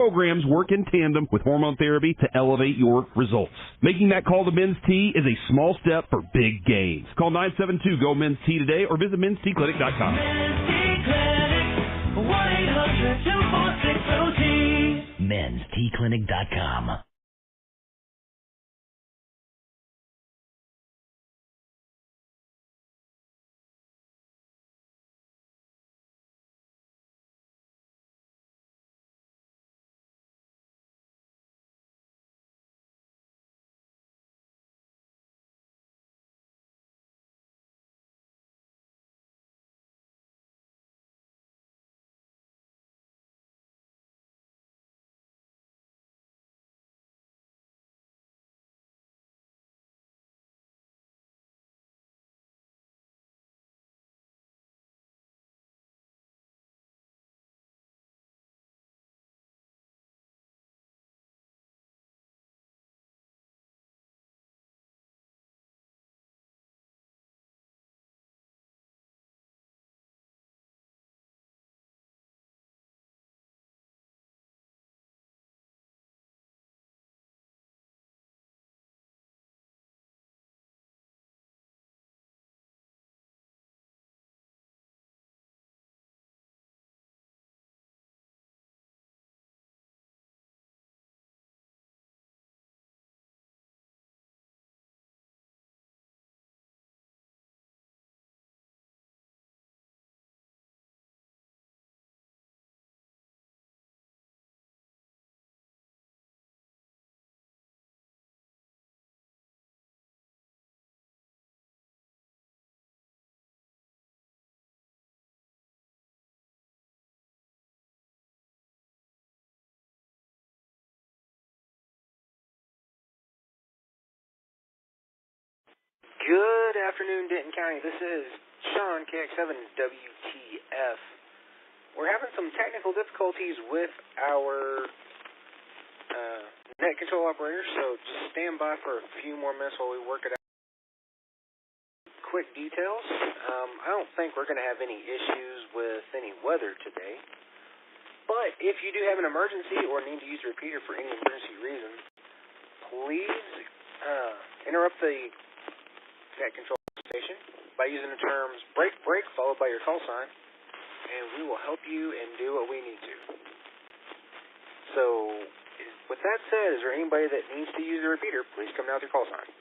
Programs work in tandem with hormone therapy to elevate your results. Making that call to Men's T is a small step for big gains. Call 972-GO-MEN'S T today or visit mensteclinic.com. Men's T Clinic, 1-800-246-OT. mensteclinic.com. Good afternoon, Denton County. This is Sean, KX7 WTF. We're having some technical difficulties with our net control operator, so just stand by for a few more minutes while we work it out. Quick details. I don't think we're going to have any issues with any weather today, but if you do have an emergency or need to use the repeater for any emergency reason, please interrupt the net control station by using the terms break, break, followed by your call sign, and we will help you and do what we need to. So, with that said, is there anybody that needs to use the repeater? Please come down with your call sign.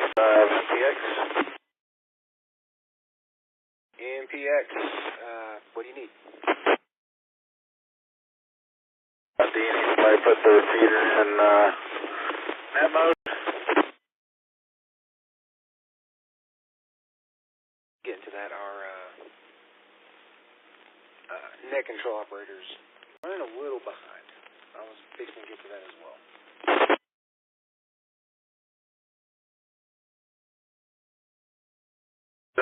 MPX. MPX, what do you need? Do you need somebody to put the repeater in net mode? Get into that, our net control operators running a little behind. I was fixing to get to that as well.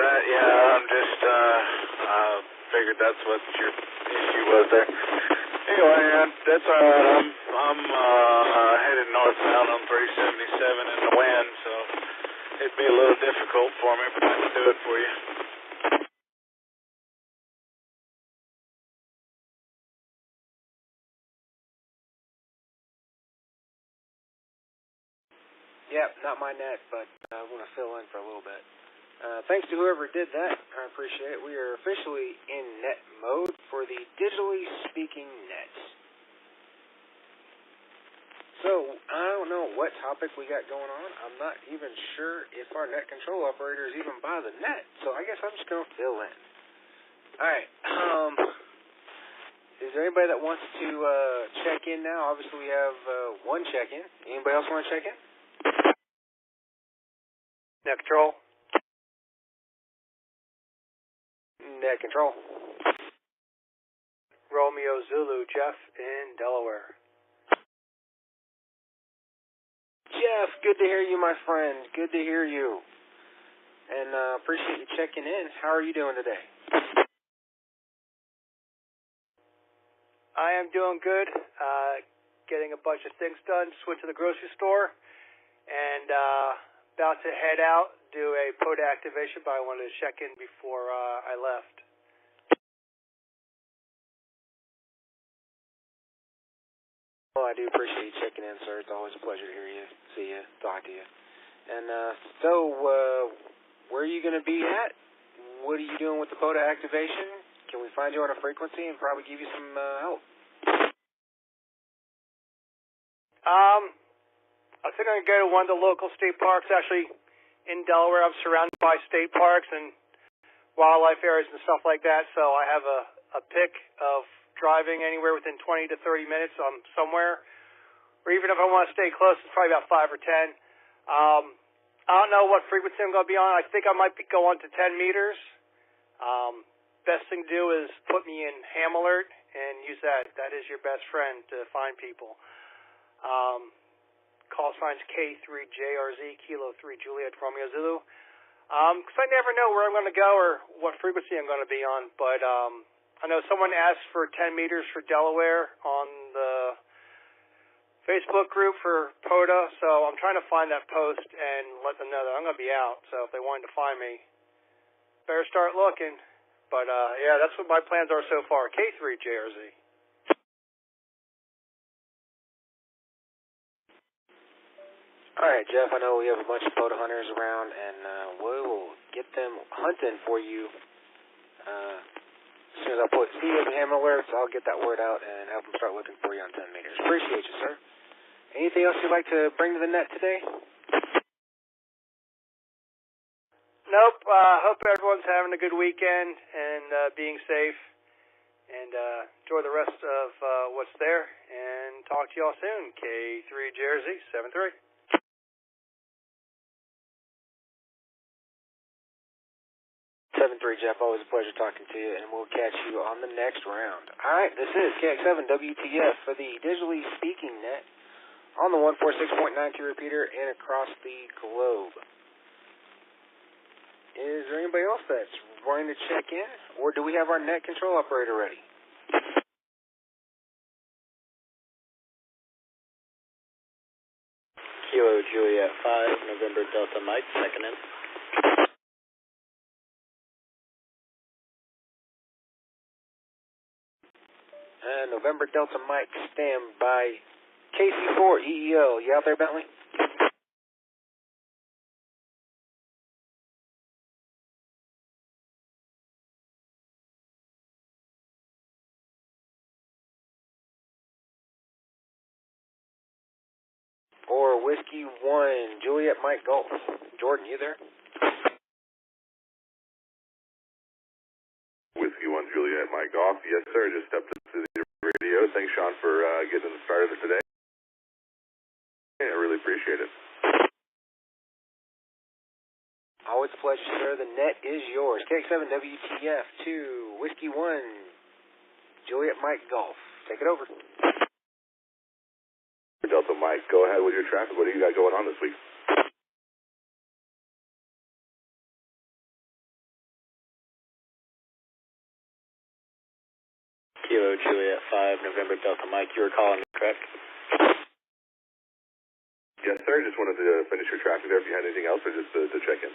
I'm just, figured that's what your issue was there. Anyway, that's alright. I'm headed northbound on 377 in the wind, so it'd be a little difficult for me, but I can do it for you. Yep, not my net, but I want to fill in for a little bit. Thanks to whoever did that. I appreciate it. We are officially in net mode for the digitally speaking nets. So, I don't know what topic we got going on. I'm not even sure if our net control operator is even by the net. So, I guess I'm just going to fill in. Alright. Is there anybody that wants to check in now? Obviously, we have one check-in. Anybody else want to check in? Net control. Net control. Romeo Zulu, Jeff in Delaware. Jeff, good to hear you, my friend. Good to hear you. And appreciate you checking in. How are you doing today? I am doing good. Getting a bunch of things done. Just went to the grocery store and about to head out, do a POTA activation, but I wanted to check in before I left. Well, I do appreciate you checking in, sir. It's always a pleasure to hear you, see you, talk to you. And where are you going to be at? What are you doing with the POTA activation? Can we find you on a frequency and probably give you some help? I think I'm going to go to one of the local state parks. Actually, in Delaware, I'm surrounded by state parks and wildlife areas and stuff like that, so I have a pick of driving anywhere within 20 to 30 minutes somewhere. Or even if I want to stay close, it's probably about 5 or 10. I don't know what frequency I'm going to be on. I think I might be going to 10 meters. Best thing to do is put me in ham alert and use that. That is your best friend to find people. Call signs K3JRZ, Kilo 3 Juliet Romeo Zulu. Because I never know where I'm going to go or what frequency I'm going to be on. But I know someone asked for 10 meters for Delaware on the Facebook group for POTA, so I'm trying to find that post and let them know that I'm going to be out. So if they wanted to find me, better start looking. But yeah, that's what my plans are so far. K3JRZ. All right, Jeff, I know we have a bunch of POTA hunters around, and we will get them hunting for you. As soon as I see you in ham alerts, I'll get that word out and have them start looking for you on 10 meters. Appreciate you, sir. Anything else you'd like to bring to the net today? Nope. Hope everyone's having a good weekend and being safe. And enjoy the rest of what's there. And talk to y'all soon. K3 Jersey 73. 7-3, Jeff. Always a pleasure talking to you, and we'll catch you on the next round. All right, this is KX7 WTF for the digitally speaking net on the 146.92 repeater and across the globe. Is there anybody else that's wanting to check in, or do we have our net control operator ready? Kilo Juliet 5, November Delta Mike, checking in. November Delta Mike, stand by. KC4 EEO, you out there, Bentley? Or Whiskey 1, Juliet Mike Golf. Jordan, you there? Whiskey 1, Juliet Mike Golf. Yes, sir. Just stepped into the radio. Thanks, Sean, for getting us started today. I really appreciate it. Always a pleasure, sir. The net is yours. KX7 WTF to Whiskey 1, Juliet Mike Golf. Take it over. Delta Mike, go ahead with your traffic. What do you got going on this week? Kilo Juliet 5, November Delta Mike, you were calling me, correct? Yes, sir. Just wanted to finish your traffic there. If you had anything else, or just to check in.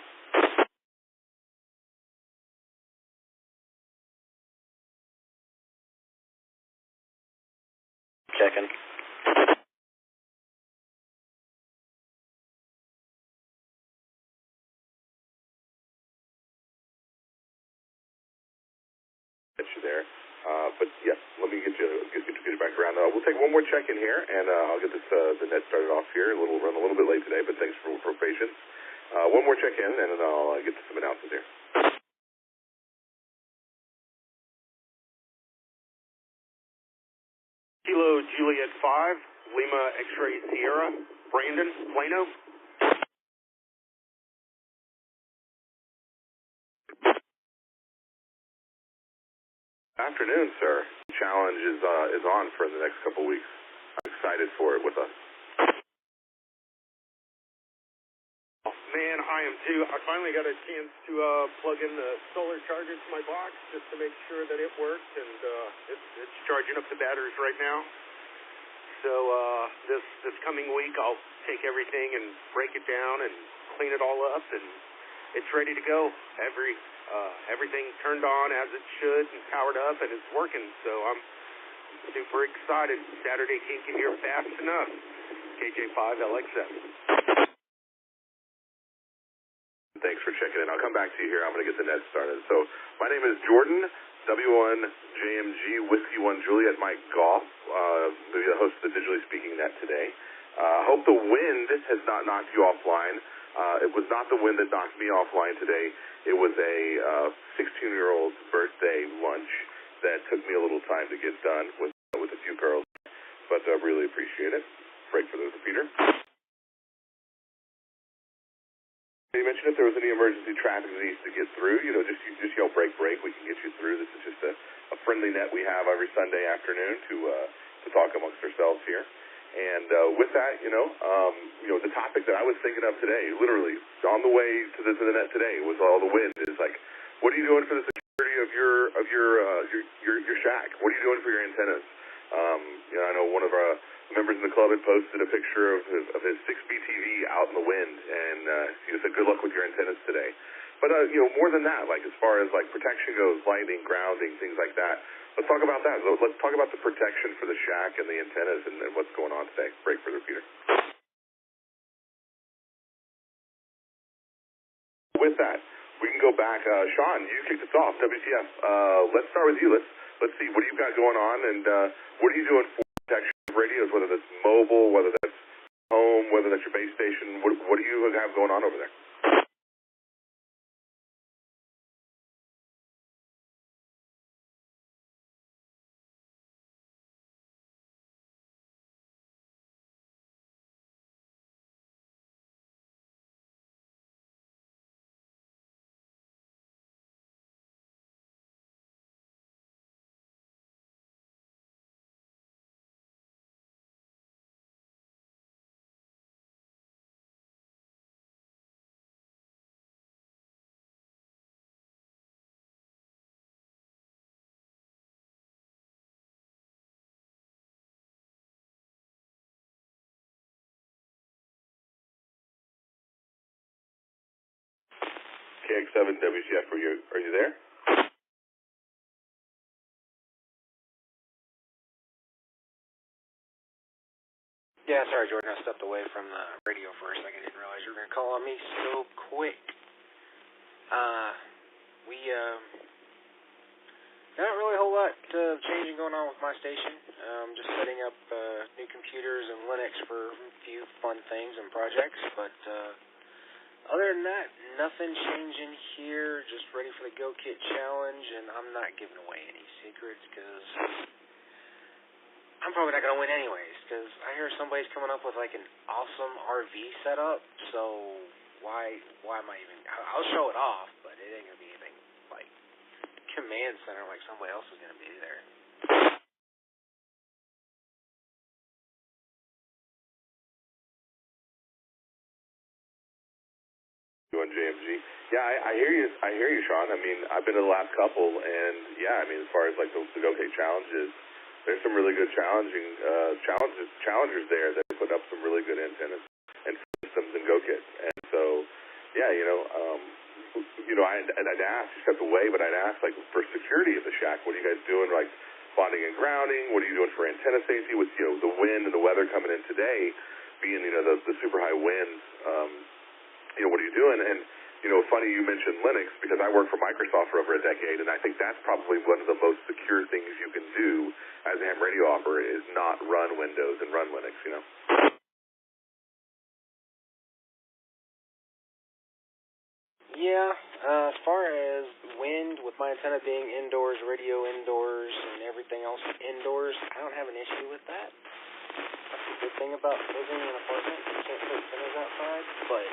Checking. Get you there. But yes, let me get you back around. We'll take one more check in here, and I'll get this the net started off here. Run a little bit late today, but thanks for patience. One more check in, and then I'll get to some announcements here. Kilo Juliet 5, Lima X-Ray Sierra, Brandon, Plano. Afternoon, sir. Challenge is on for the next couple weeks. I'm excited for it with us. Man, I am too. I finally got a chance to plug in the solar charger to my box just to make sure that it worked, and it's charging up the batteries right now. So this coming week, I'll take everything and break it down and clean it all up, and it's ready to go. Everything turned on as it should and powered up, and it's working. So I'm super excited. Saturday can't get here fast enough. KJ5LX7. Thanks for checking in. I'll come back to you here. I'm going to get the net started. So my name is Jordan, W1JMG, Whiskey 1 Juliet, Mike Golf, the host of the Digitally Speaking Net today. Hope the wind has not knocked you offline. It was not the wind that knocked me offline today. It was a 16-year-old's birthday lunch that took me a little time to get done with a few girls, but really appreciate it. Break for the repeater. You mentioned if there was any emergency traffic that needs to get through, just yell break, break. We can get you through. This is just a friendly net we have every Sunday afternoon to talk amongst ourselves here. And with that, the topic that I was thinking of today, literally on the way to the net today, was all the wind. Is like, what are you doing for the security of your shack? What are you doing for your antennas? I know one of our members in the club had posted a picture of his 6B TV out in the wind, and he said, "Good luck with your antennas today." But more than that, like as far as like protection goes, lighting, grounding, things like that. Let's talk about that. Let's talk about the protection for the shack and the antennas and what's going on today. Break for the repeater. With that, we can go back. Sean, you kicked us off. WTF. Let's start with you. Let's see. What do you got going on, and what are you doing for protection of radios, whether that's mobile, whether that's home, whether that's your base station? What do you have going on over there? KX7 WTF, are you there? Yeah, sorry, Jordan. I stepped away from the radio for a second. Didn't realize you were going to call on me so quick. We not really a whole lot changing going on with my station. Just setting up new computers and Linux for a few fun things and projects. But other than that, nothing changing here. Just ready for the Go Kit Challenge, and I'm not giving away any secrets because I'm probably not going to win anyways, because I hear somebody's coming up with like an awesome RV setup, so why am I even, I'll show it off, but it ain't going to be anything like command center like somebody else is going to be there. Doing JMG. Yeah, I hear you, Sean. I mean, I've been to the last couple, and yeah, I mean, as far as like the Go Kit challenges, there's some really good challengers there that put up some really good antennas and systems and Go Kits. And so, yeah, I'd ask, you stepped away, but I'd ask, like, for security of the shack, what are you guys doing, like, bonding and grounding? What are you doing for antenna safety with, the wind and the weather coming in today, being, the super high winds? What are you doing? And, funny you mentioned Linux, because I worked for Microsoft for over a decade, and I think that's probably one of the most secure things you can do as a ham radio operator is not run Windows and run Linux, Yeah, as far as wind, with my antenna being indoors, radio indoors, and everything else indoors, I don't have an issue with that. That's a good thing about living in an apartment. You can't put antennas outside, but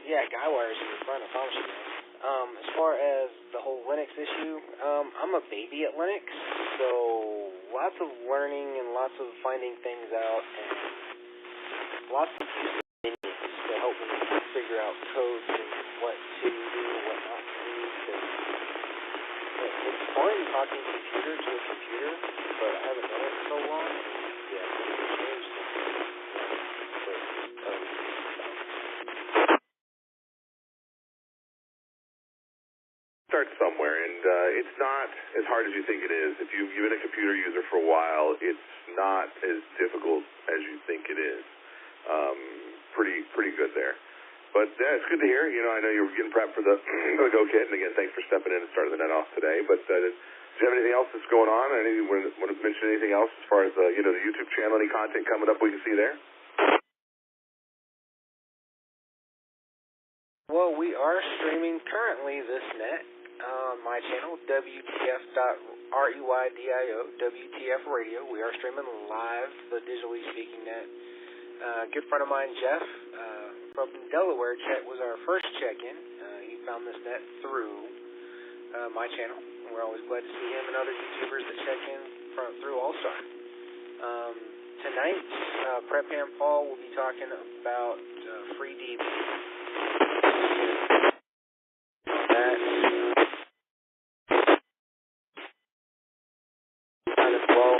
yeah, guy wires in the front, I promise you guys. As far as the whole Linux issue, I'm a baby at Linux, so lots of learning and lots of finding things out, and lots of minions to help me figure out codes and what to do and what not to do. It's fun talking computer to a computer, but I haven't done it in so long. Yeah, it's changed. Start somewhere, and it's not as hard as you think it is. If you've been a computer user for a while, it's not as difficult as you think it is. Pretty good there. But yeah, it's good to hear. You know, I know you were getting prepped for the Go Kit, and again, thanks for stepping in and starting the net off today. But do you have anything else that's going on? Want to mention anything else as far as the YouTube channel? Any content coming up we can see there? Well, we are streaming currently this net on my channel, WTF.Reydio, WTF.Reydio. We are streaming live the digitally speaking net. A good friend of mine, Jeff, from Delaware, was our first check-in. He found this net through my channel. We're always glad to see him and other YouTubers that check in through AllStar. Tonight, Prep Ham Paul will be talking about free DB. That as well.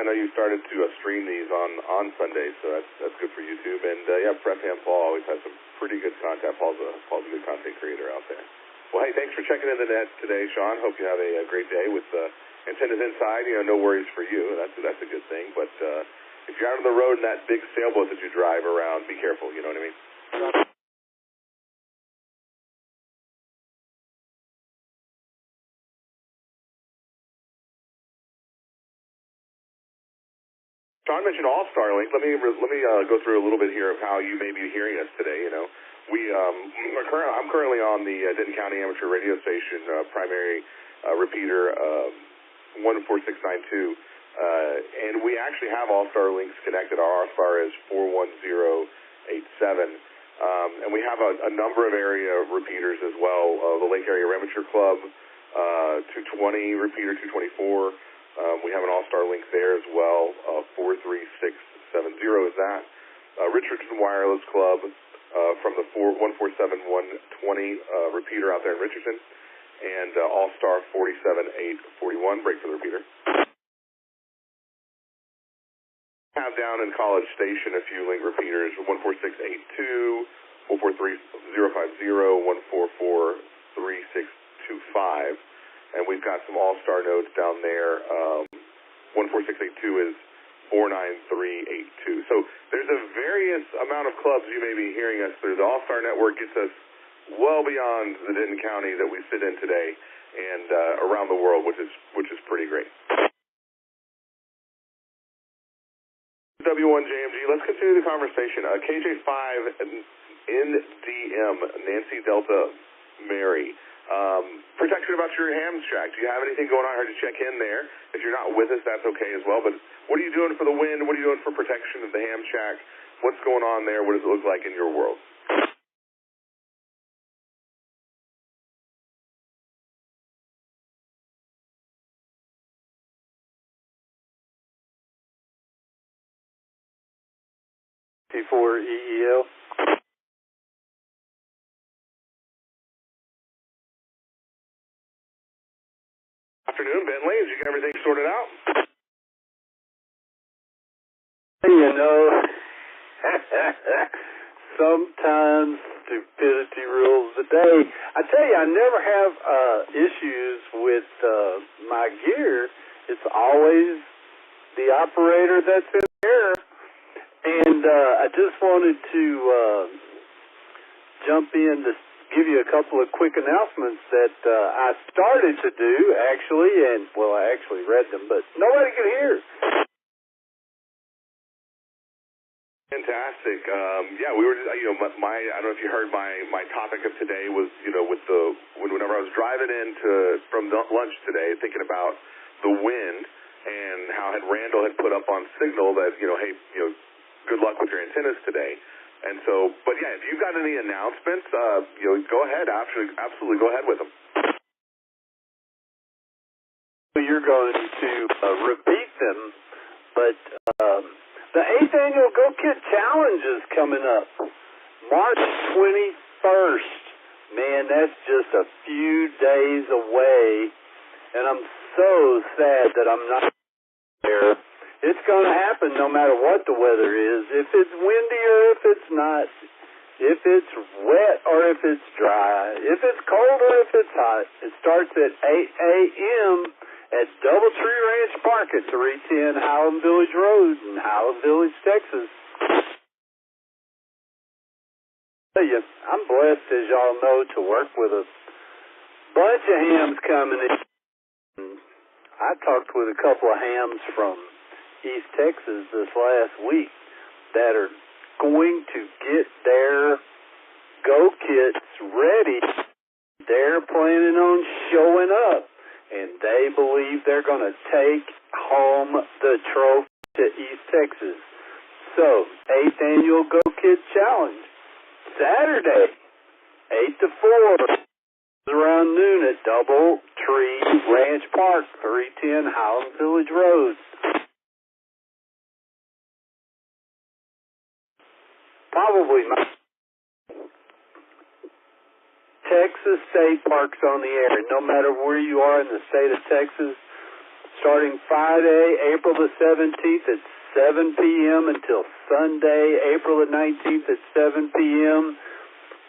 I know you started to stream these on Sundays, so that's good for YouTube. And yeah, Prep Ham Paul always has some pretty good content. Paul's a good content creator out there. Well, hey, thanks for checking in the net today, Sean. Hope you have a great day with antennas inside. No worries for you. That's a good thing. But if you're out on the road in that big sailboat that you drive around, be careful. You know what I mean? Sean mentioned AllStar Link. Let me go through a little bit here of how you may be hearing us today. I'm currently on the Denton County Amateur Radio Station primary repeater 14692, and we actually have AllStar links connected. Our AllStar is 41087, and we have a number of area repeaters as well. The Lake Area Amateur Club 220 repeater 224. We have an AllStar link there as well. 43670 is that. Richardson Wireless Club from the 147-120 repeater out there in Richardson, and AllStar 47841. Break for the repeater. Have down in College Station a few link repeaters: 14682, 143-050, 144-3625. And we've got some AllStar nodes down there. 14682 is 49382. So there's a various amount of clubs you may be hearing us through. The AllStar network gets us well beyond the Denton County that we sit in today, and around the world, which is pretty great. W1JMG, let's continue the conversation. KJ5 NDM, Nancy Delta Mary. Protection about your ham shack. Do you have anything going on? I heard you check in there. If you're not with us, that's okay as well. But what are you doing for the wind? What are you doing for protection of the ham shack? What's going on there? What does it look like in your world? T4EEL. Afternoon, Bentley. Did you get everything sorted out? Sometimes stupidity rules the day. I tell you, I never have issues with my gear. It's always the operator that's in there. And I just wanted to jump in to give you a couple of quick announcements that I started to do, actually, and, well, I actually read them, but nobody could hear. Fantastic. Yeah, we were, I don't know if you heard my topic of today was, whenever I was driving from lunch today, thinking about the wind and how Randall had put up on Signal that, hey, good luck with your antennas today. And so, but yeah, if you've got any announcements, go ahead. Absolutely go ahead with them. you're going to repeat them, but the 8th Annual Go Kid Challenge is coming up March 21st. Man, that's just a few days away, and I'm so sad that I'm not there. It's going to happen no matter what the weather is. If it's windy or if it's not. If it's wet or if it's dry. If it's cold or if it's hot. It starts at 8 a.m. at Doubletree Ranch Park at 310 Highland Village Road in Highland Village, Texas. I'm blessed, as y'all know, to work with a bunch of hams coming in. I talked with a couple of hams from East Texas this last week that are going to get their Go Kits ready. They're planning on showing up, and they believe they're going to take home the trophy to East Texas. So, 8th Annual Go Kid Challenge, Saturday, 8 to 4, around noon at Doubletree Ranch Park, 310 Highland Village Road. Probably my Texas State Parks on the air. No matter where you are in the state of Texas, starting Friday, April the 17th at 7 p.m. until Sunday, April the 19th at 7 p.m.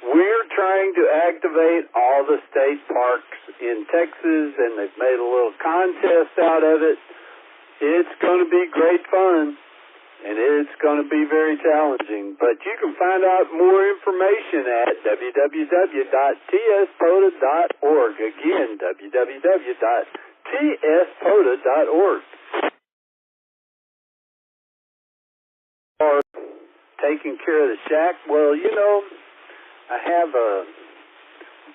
We're trying to activate all the state parks in Texas, and they've made a little contest out of it. It's going to be great fun. And it's going to be very challenging. But you can find out more information at www.tspota.org. Again, www.tspota.org. Or taking care of the shack, well, you know, I have a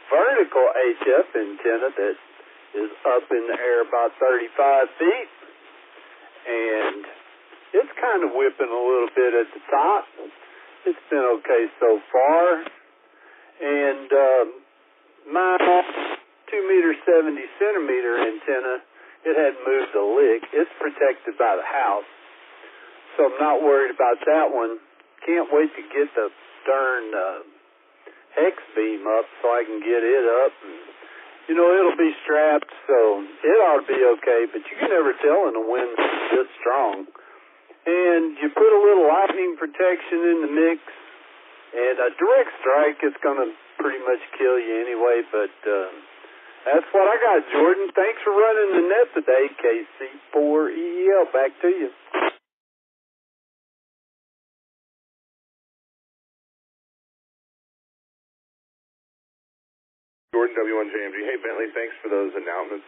vertical HF antenna that is up in the air about 35 feet. And it's kind of whipping a little bit at the top. It's been okay so far. And my 2 meter 70 centimeter antenna, it hadn't moved a lick. It's protected by the house. So I'm not worried about that one. Can't wait to get the darn hex beam up so I can get it up. And, you know, it'll be strapped, so it ought to be okay. But you can never tell in the wind this strong. And you put a little lightning protection in the mix, and a direct strike is going to pretty much kill you anyway, but that's what I got, Jordan. Thanks for running the net today, KC4EEL. Back to you. Jordan, W1JMG. Hey, Bentley, thanks for those announcements.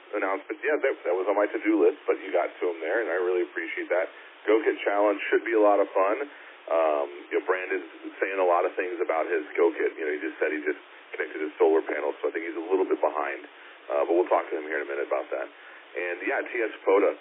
Yeah, that was on my to-do list, but you got to them there, and I really appreciate that. Go Kit Challenge should be a lot of fun. Brandon's saying a lot of things about his Go Kit. He just said he just connected his solar panels, so I think he's a little bit behind. But we'll talk to him here in a minute about that. And yeah, TS POTA,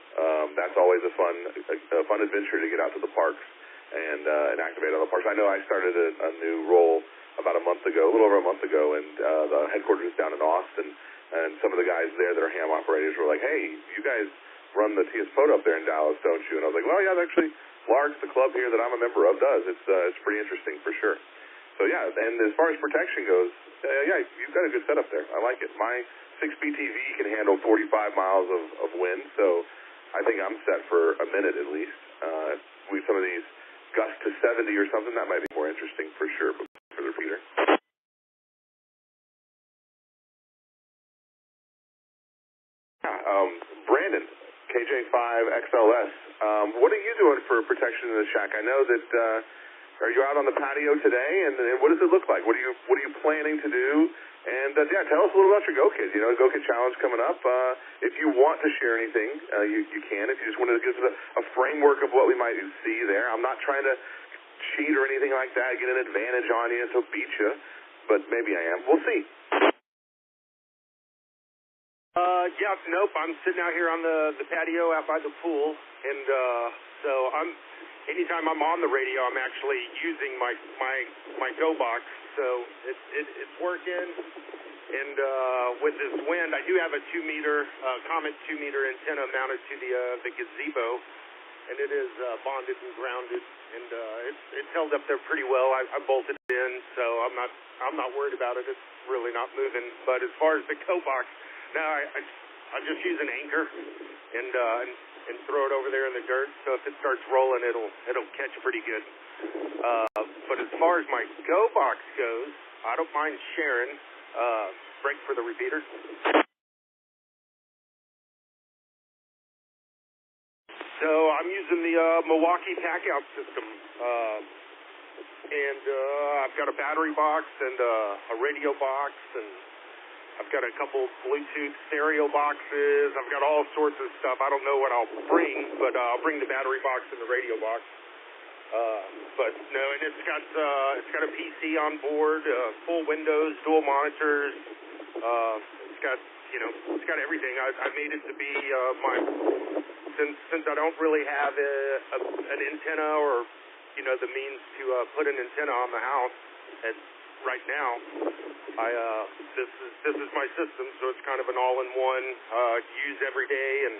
that's always a fun adventure to get out to the parks and activate all the parks. I know I started a new role about a little over a month ago, and the headquarters is down in Austin, and some of the guys there that are ham operators were like, hey, you guys run the TS POTA up there in Dallas, don't you? And I was like, well, yeah, actually, Largs, the club here that I'm a member of, does. It's pretty interesting for sure. So yeah, and as far as protection goes, yeah, you've got a good setup there. I like it. My 6BTV can handle 45 miles of wind, so I think I'm set for a minute at least. With some of these gusts to 70 or something, that might be more interesting for sure, but for the repeater. Brandon, KJ5XLS, what are you doing for protection in the shack? I know that, are you out on the patio today, and what does it look like? What are you planning to do? And yeah, tell us a little about your Go Kit. Go Kit Challenge coming up. If you want to share anything, you can. If you just wanted to give us a framework of what we might see there. I'm not trying to cheat or anything like that, get an advantage on you, so beat you, but maybe I am. We'll see. Yeah, nope. I'm sitting out here on the patio out by the pool, and so anytime I'm on the radio, I'm actually using my Go box. So it's working, and with this wind, I do have a 2-meter Comet 2-meter antenna mounted to the gazebo, and it is bonded and grounded, and it's held up there pretty well. I bolted it in, so I'm not worried about it. It's really not moving. But as far as the Go box, now I just use an anchor and throw it over there in the dirt. So if it starts rolling, it'll catch pretty good. But as far as my Go box goes, I don't mind sharing. Break for the repeater. So I'm using the Milwaukee pack-out system, and I've got a battery box and a radio box, and I've got a couple Bluetooth stereo boxes. I've got all sorts of stuff. I don't know what I'll bring, but I'll bring the battery box and the radio box. But no, and it's got a PC on board, full Windows, dual monitors. It's got everything. I made it to be since I don't really have an antenna or the means to put an antenna on the house right now. This is my system, so it's kind of an all-in-one. Use every day and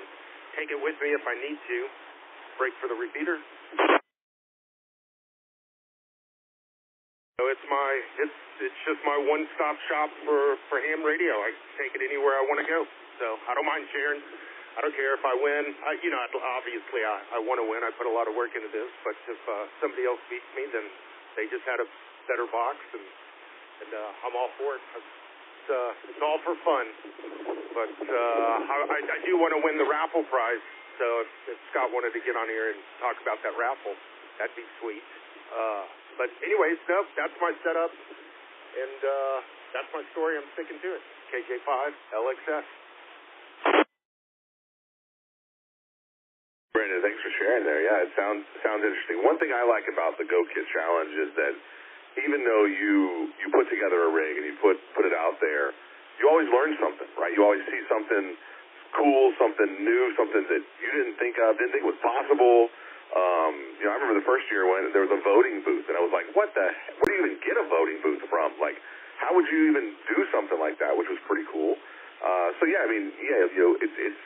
take it with me if I need to. Break for the repeater. So it's just my one-stop shop for ham radio. I take it anywhere I want to go. So I don't mind sharing. I don't care if I win. Obviously I want to win. I put a lot of work into this. But if somebody else beats me, then they just had a better box, and I'm all for it. It's all for fun. But I do want to win the raffle prize. So if Scott wanted to get on here and talk about that raffle, that'd be sweet. But anyways, no, that's my setup, and that's my story. I'm sticking to it. KJ5 LXS. Brandon, thanks for sharing there. Yeah, it sounds interesting. One thing I like about the Go Kit Challenge is that even though you put together a rig and you put it out there, you always learn something, right? You always see something cool, something new, something that you didn't think was possible. I remember the first year when there was a voting booth, and I was like, what do you even get a voting booth from? Like, how would you even do something like that, which was pretty cool. It's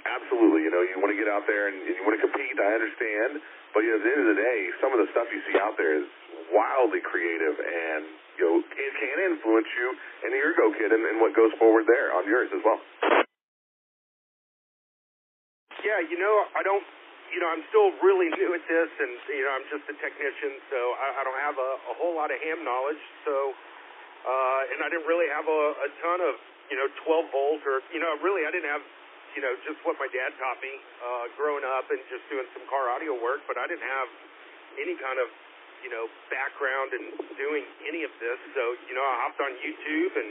absolutely, you want to get out there and you want to compete, I understand, but at the end of the day, some of the stuff you see out there is wildly creative, and it can influence you in your Go Kit and what goes forward there on yours as well. Yeah, I'm still really new at this, and I'm just a technician, so I don't have a whole lot of ham knowledge. So, and I didn't really have a ton of 12 volt or really I didn't have just what my dad taught me growing up and just doing some car audio work, but I didn't have any kind of background in doing any of this. So I hopped on YouTube, and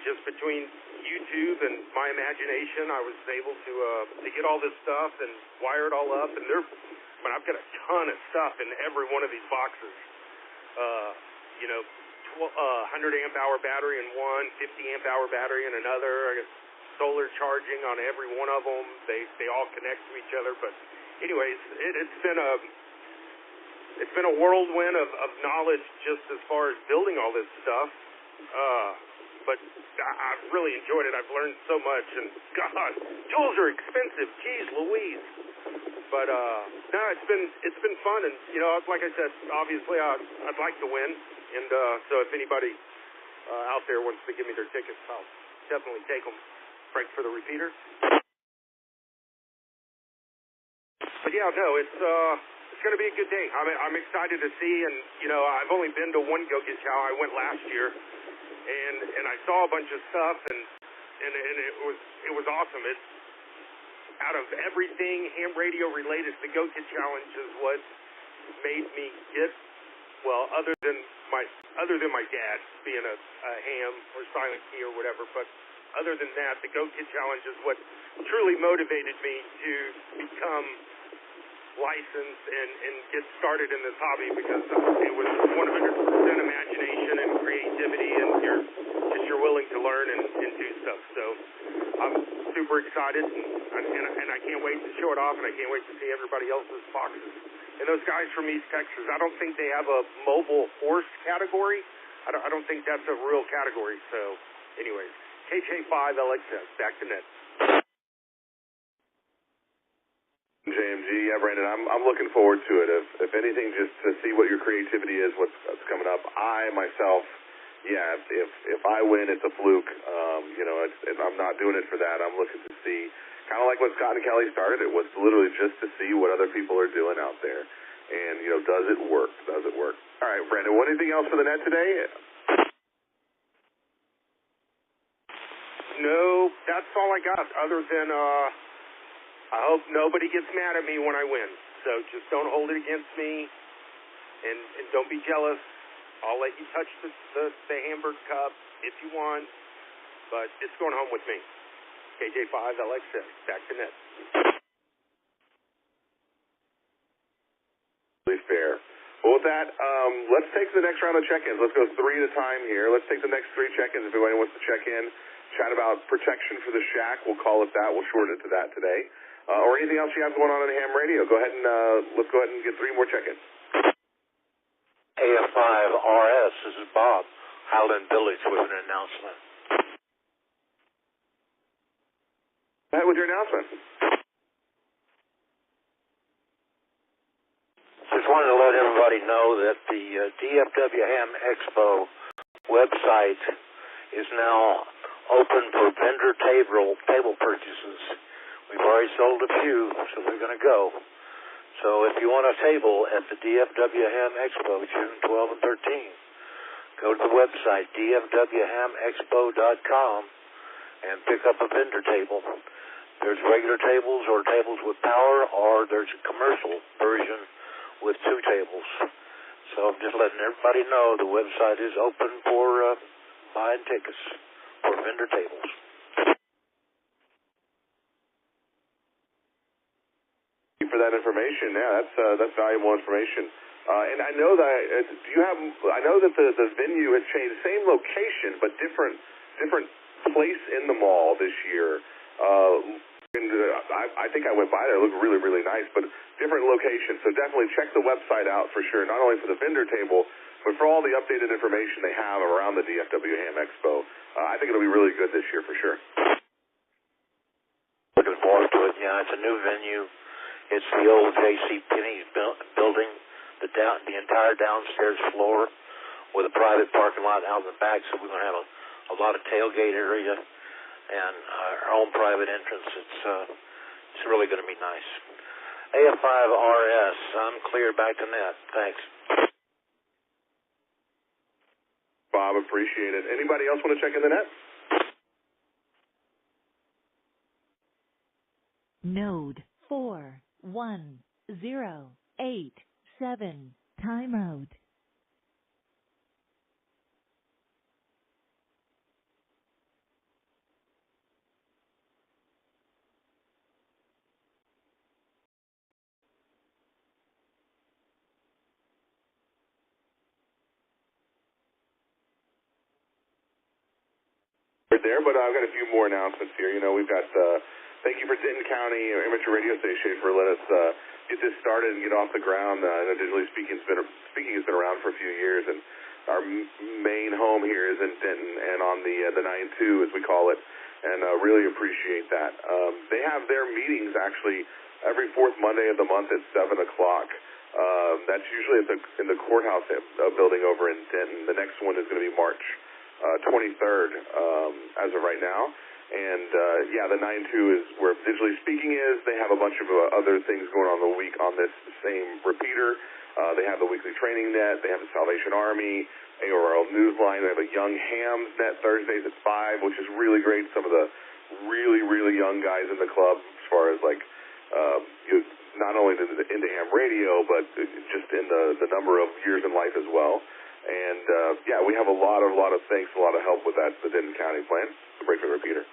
just between YouTube and my imagination, I was able to get all this stuff and wire it all up. And I've got a ton of stuff in every one of these boxes. 100 amp hour battery in one, 50 amp hour battery in another. I got solar charging on every one of them. They all connect to each other. But anyways, it's been a whirlwind of knowledge just as far as building all this stuff. But I've really enjoyed it. I've learned so much, and God, tools are expensive. Jeez Louise. But no, it's been fun, and like I said, obviously I'd like to win, and so if anybody out there wants to give me their tickets, I'll definitely take them. Break for the repeater. But yeah, no, it's going to be a good day. I'm excited to see, and I've only been to one Go Get Chow. I went last year. And I saw a bunch of stuff, and it was awesome. It's out of everything ham radio related, the Go Kit Challenge is what made me get other than my dad being a ham or silent key or whatever. But other than that, the Go Kit Challenge is what truly motivated me to become licensed and get started in this hobby, because it was 100% imagination and creativity, and you're willing to learn and do stuff. So I'm super excited, and I can't wait to show it off, and I can't wait to see everybody else's boxes. And those guys from East Texas, I don't think they have a mobile horse category. I don't think that's a real category. So, anyways, KJ5LXS, back to net. JMG, yeah, Brandon, I'm looking forward to it. If anything, just to see what your creativity is, what's coming up. I myself, yeah, if I win, it's a fluke. I'm not doing it for that. I'm looking to see, kind of like what Scott and Kelly started. It was literally just to see what other people are doing out there, and does it work? Does it work? All right, Brandon. Anything else for the net today? No, that's all I got. Other than I hope nobody gets mad at me when I win. So just don't hold it against me, and don't be jealous. I'll let you touch the Hamburg Cup if you want, but it's going home with me. KJ5LXS, back to net. Really fair. Well, with that, let's take the next round of check-ins. Let's go 3 at a time here. Let's take the next 3 check-ins if anybody wants to check in. Chat about protection for the shack. We'll call it that. We'll shorten it to that today. Or anything else you have going on in ham radio. Go ahead and let's go ahead and get 3 more check-ins. AF5RS, this is Bob, Highland Village, with an announcement. Go ahead with your announcement. Just wanted to let everybody know that the DFW Ham Expo website is now open for vendor table purchases. We've already sold a few, so we're going to go. So if you want a table at the DFW Ham Expo, June 12 and 13, go to the website, dfwhamexpo.com, and pick up a vendor table. There's regular tables or tables with power, or there's a commercial version with 2 tables. So I'm just letting everybody know the website is open for buying tickets for vendor tables. For that information, yeah, that's valuable information. And I know that I know that the venue has changed, same location but different place in the mall this year. I think I went by there. It looked really, really nice, but different location. So definitely check the website out for sure. Not only for the vendor table, but for all the updated information they have around the DFW Ham Expo. I think it'll be really good this year for sure. Looking forward to it. Yeah, it's a new venue. It's the old J.C. Penney's building, the entire downstairs floor with a private parking lot out in the back, so we're going to have a lot of tailgate area and our own private entrance. It's really going to be nice. AF5RS, I'm clear, back to net. Thanks. Bob, appreciate it. Anybody else want to check in the net? Node 41087, time out. There, but I've got a few more announcements here. We've got thank you for Denton County Amateur Radio Station for letting us get this started and get off the ground. I know Digitally Speaking has been around for a few years, and our main home here is in Denton and on the 9-2 as we call it, and really appreciate that. They have their meetings actually every 4th Monday of the month at 7 o'clock. That's usually in the courthouse building over in Denton. The next one is going to be March 23rd as of right now. And the 9-2 is where Digitally Speaking is. They have a bunch of other things going on the week on this same repeater. They have the weekly training net. They have the Salvation Army, AORL Newsline. They have a Young Hams net Thursdays at 5, which is really great. Some of the really, really young guys in the club as far as like not only into ham radio, but just in the number of years in life as well. And we have a lot of things, a lot of help with that, the Denton County plan, the Breakfast Repeater.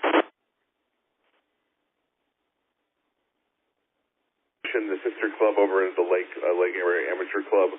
The sister club over at the Lake Area Amateur Club,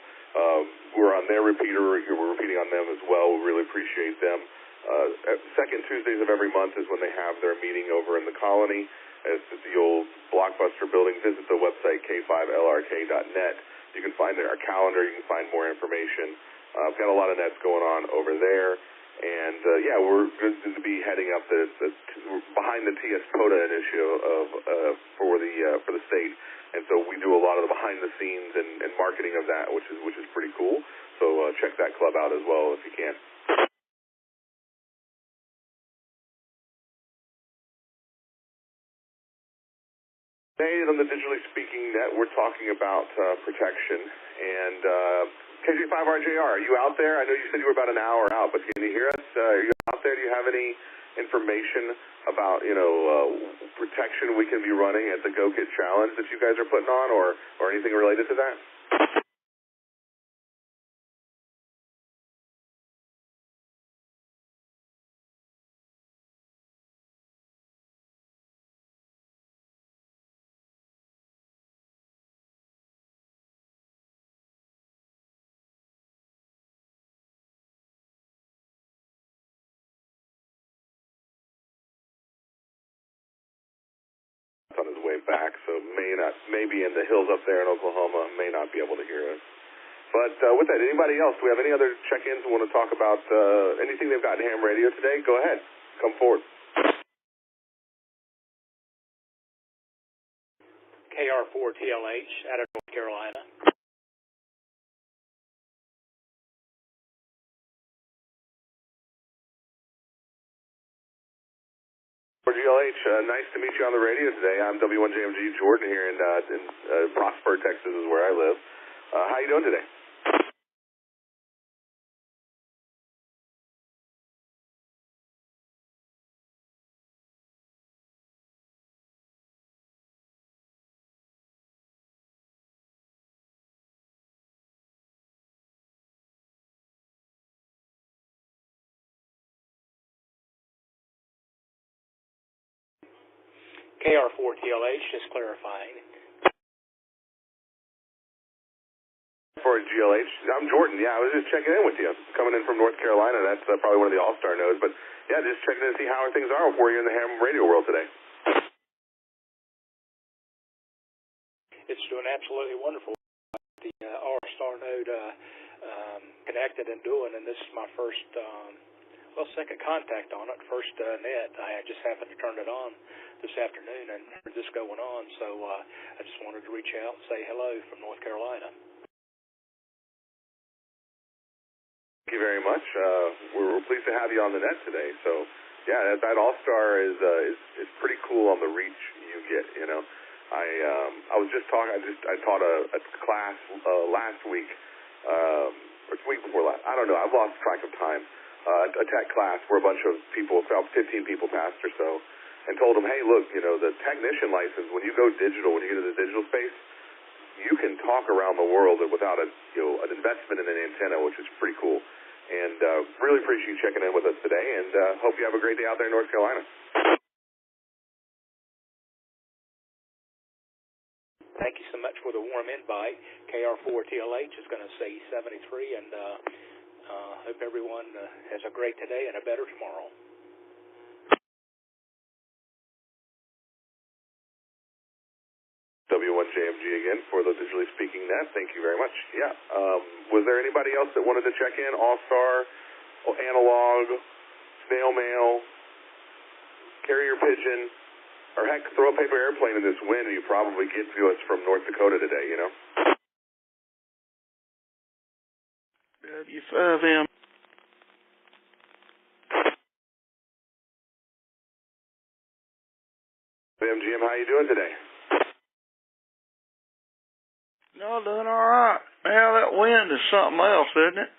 we're on their repeater. We're repeating on them as well. We really appreciate them. 2 second Tuesdays of every month is when they have their meeting over in the Colony. It's at the old Blockbuster building. Visit the website, k5lrk.net. You can find our calendar. You can find more information. I've got a lot of nets going on over there. And, yeah, we're going to be heading up behind the TS POTA initiative for the state. And so we do a lot of the behind-the-scenes and marketing of that, which is pretty cool. So check that club out as well if you can. Today on the Digitally Speaking Net, we're talking about protection. And KJ5RJR, are you out there? I know you said you were about an hour out, but can you hear us? Are you out there? Do you have any information about, protection we can be running at the Go Kit Challenge that you guys are putting on, or anything related to that? On his way back, so may be in the hills up there in Oklahoma, may not be able to hear us. But with that, anybody else? Do we have any other check-ins who want to talk about anything they've got in ham radio today? Go ahead. Come forward. KR4TLH out of North Carolina. GLH, nice to meet you on the radio today. I'm W1JMG Jordan here in Prosper, Texas is where I live. How you doing today? KR4TLH, just clarifying. For GLH, I'm Jordan. Yeah, I was just checking in with you. Coming in from North Carolina, that's probably one of the AllStar nodes. But yeah, just checking in to see how things are for you in the ham radio world today. It's doing absolutely wonderful. The AllStar node connected and doing, and this is my first, second contact on it. First net. I just happened to turn it on this afternoon and heard this going on, so I just wanted to reach out and say hello from North Carolina. Thank you very much. We're pleased to have you on the net today. So, yeah, that AllStar is pretty cool on the reach you get. I was just talking. I taught a class last week, or the week before last. I don't know. I've lost track of time. A tech class where a bunch of people, about 15 people passed or so, and told them, hey, look, the technician license. When you go digital, when you get into the digital space, you can talk around the world without an investment in an antenna, which is pretty cool. And really appreciate you checking in with us today, and hope you have a great day out there in North Carolina. Thank you so much for the warm invite. KR4TLH is going to say 73, and hope everyone has a great today and a better tomorrow. W1JMG again for the Digitally Speaking Net. Thank you very much. Yeah. Was there anybody else that wanted to check in? AllStar, analog, snail mail, carrier pigeon, or heck, throw a paper airplane in this wind and you probably get to us from North Dakota today, W5M. MGM, how you doing today? No, doing all right. Well, that wind is something else, isn't it?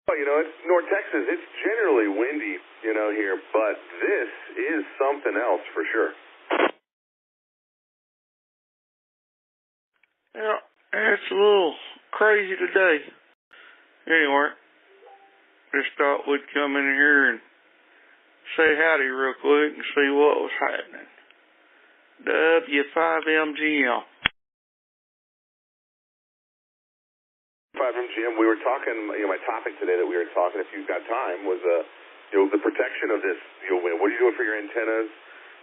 Well, it's North Texas. It's generally windy, here, but this is something else for sure. Yeah, it's a little crazy today. Anyway, just thought we'd come in here and say howdy real quick and see what was happening. W5MGM. WTF.Reydio, we were talking, my topic today that we were talking, if you've got time, was, the protection of this, what are you doing for your antennas?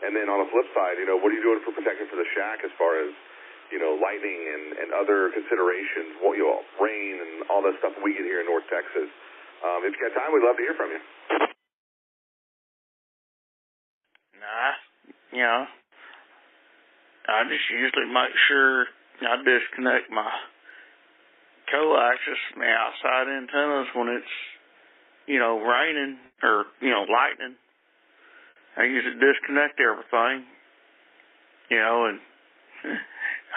And then on the flip side, what are you doing for protection for the shack as far as, lightning and other considerations, rain and all that stuff we get here in North Texas. If you got time, we'd love to hear from you. Nah, I just usually make sure I disconnect my coaxes from the outside antennas when it's, raining or, lightning. I usually disconnect everything, and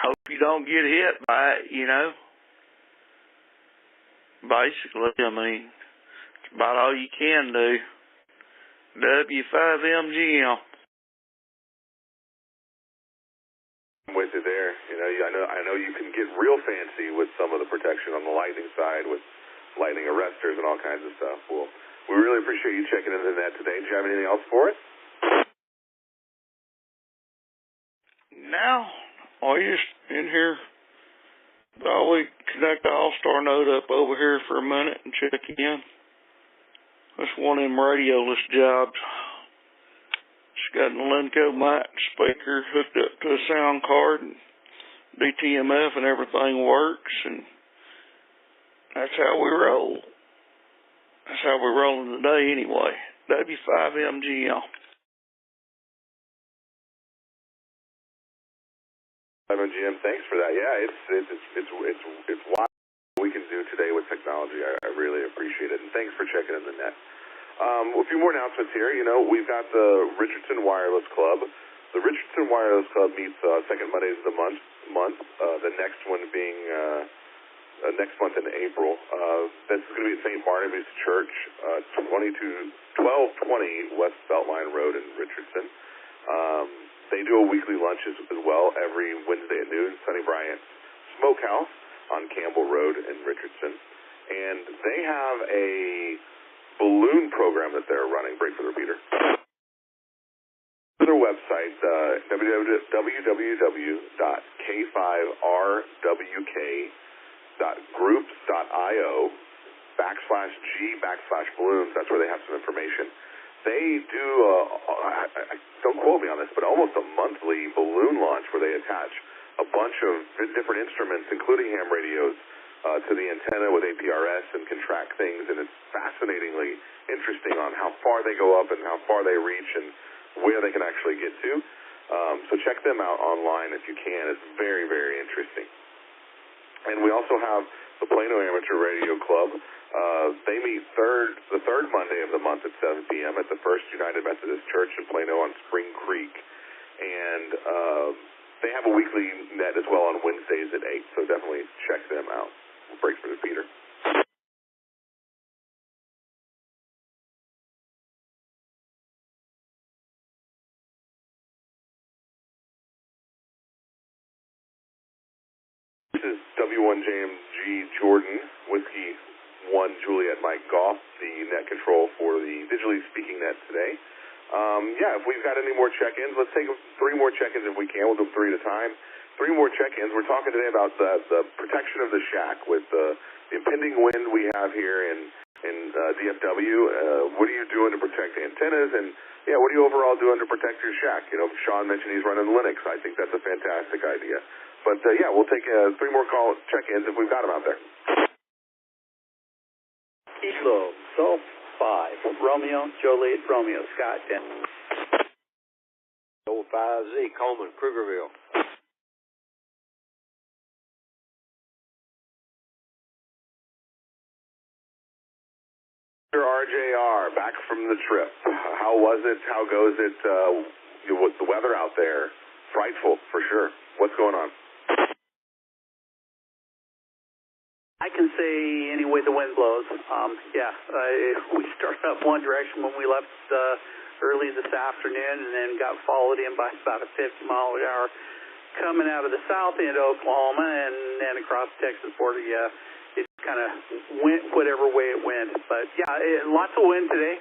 hope you don't get hit by it, Basically, I mean, it's about all you can do. W5MGM. I'm with you there. I know you can get real fancy with some of the protection on the lightning side with lightning arresters and all kinds of stuff. Well, we really appreciate you checking into that today. Do you have anything else for us? Now, while you're in here, we connect the AllStar node up over here for a minute and check in. That's one of them radioless jobs. It's got an Lenco mic speaker hooked up to a sound card, and DTMF and everything works, and that's how we roll. That's how we're rolling today anyway. W5MGM. Jim, thanks for that. Yeah, it's wild what we can do today with technology. I really appreciate it, and thanks for checking in the net. A few more announcements here. We've got the Richardson Wireless Club. The Richardson Wireless Club meets second Mondays of the month. The next one being next month in April. That's going to be at St. Barnabas Church, 1220 West Beltline Road in Richardson. They do a weekly lunch as well every Wednesday at noon, Sunny Bryant's Smokehouse on Campbell Road in Richardson. And they have a balloon program that they're running. Break for the repeater. Their website, www.k5rwk.groups.io/G/balloons. That's where they have some information. They do, don't quote me on this, but almost a monthly balloon launch where they attach a bunch of different instruments, including ham radios, to the antenna with APRS and can track things. And it's fascinatingly interesting on how far they go up and how far they reach and where they can actually get to. So check them out online if you can. It's very, very interesting. And we also have the Plano Amateur Radio Club. They meet the third Monday of the month at 7 p.m. at the First United Methodist Church in Plano on Spring Creek. And they have a weekly net as well on Wednesdays at 8, so definitely check them out. We'll break for the Peter. This is W1JMG Jordan, Whiskey 1 Juliet Mike Golf, the net control for the digitally speaking net today. If we've got any more check-ins, let's take 3 more check-ins if we can. We'll do 3 at a time. 3 more check-ins. We're talking today about the protection of the shack with the impending wind we have here in DFW. What are you doing to protect antennas? And, what are you overall doing to protect your shack? Sean mentioned he's running Linux. I think that's a fantastic idea. But, we'll take 3 more check-ins if we've got them out there. Kilo, Sol 5, Romeo, Joliet, Romeo, Scott, Denver. 05Z, Coleman, Krugerville. RJR, back from the trip. How was it? How goes it? What's the weather out there? Frightful, for sure. What's going on? I can say any way the wind blows. We started up one direction when we left early this afternoon and then got followed in by about a 50-mile-an-hour coming out of the south end of Oklahoma and then across the Texas border. It kind of went whatever way it went. But, lots of wind today.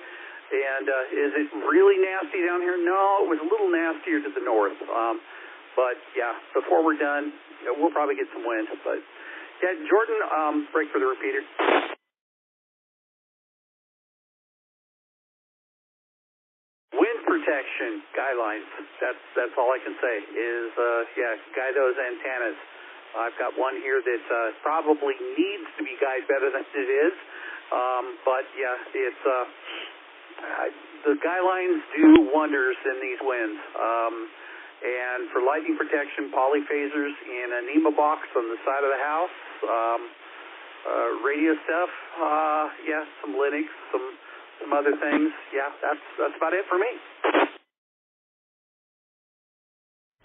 And is it really nasty down here? No, it was a little nastier to the north. Before we're done, we'll probably get some wind. But Yeah, Jordan, break for the repeater. Wind protection guidelines. That's all I can say is, guide those antennas. I've got one here that probably needs to be guided better than it is. But yeah, it's the guidelines do wonders in these winds. And for lightning protection, polyphasers in a NEMA box on the side of the house. Radio stuff, some Linux, some other things. Yeah, that's about it for me.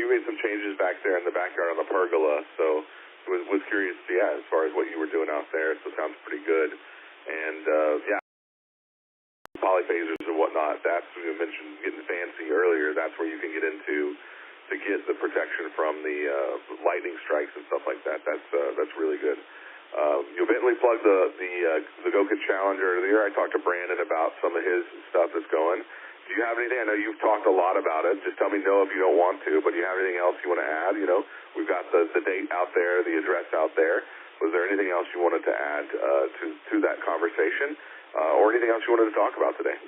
You made some changes back there in the backyard on the pergola, so was curious, as far as what you were doing out there. So it sounds pretty good. And polyphasers and whatnot. That's, you mentioned getting fancy earlier. That's where you can get into to get the protection from the lightning strikes and stuff like that. That's really good. Bentley plugged the Go Kid Challenge earlier. I talked to Brandon about some of his stuff that's going. Do you have anything? I know you've talked a lot about it. Just tell me no if you don't want to, but do you have anything else you want to add? We've got the date out there, the address out there. Was there anything else you wanted to add to that conversation, or anything else you wanted to talk about today?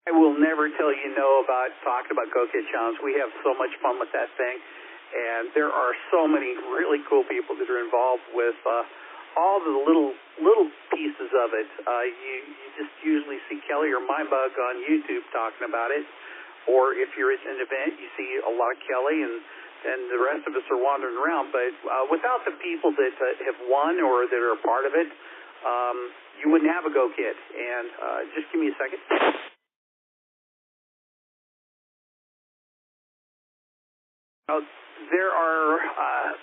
I will never tell you no about talking about Go Kid Challenge. We have so much fun with that thing, and there are so many really cool people that are involved with all the little pieces of it. You just usually see Kelly or MyBug on YouTube talking about it, or if you're at an event, you see a lot of Kelly, and the rest of us are wandering around. But without the people that have won or that are a part of it, you wouldn't have a Go Kid. And just give me a second. There are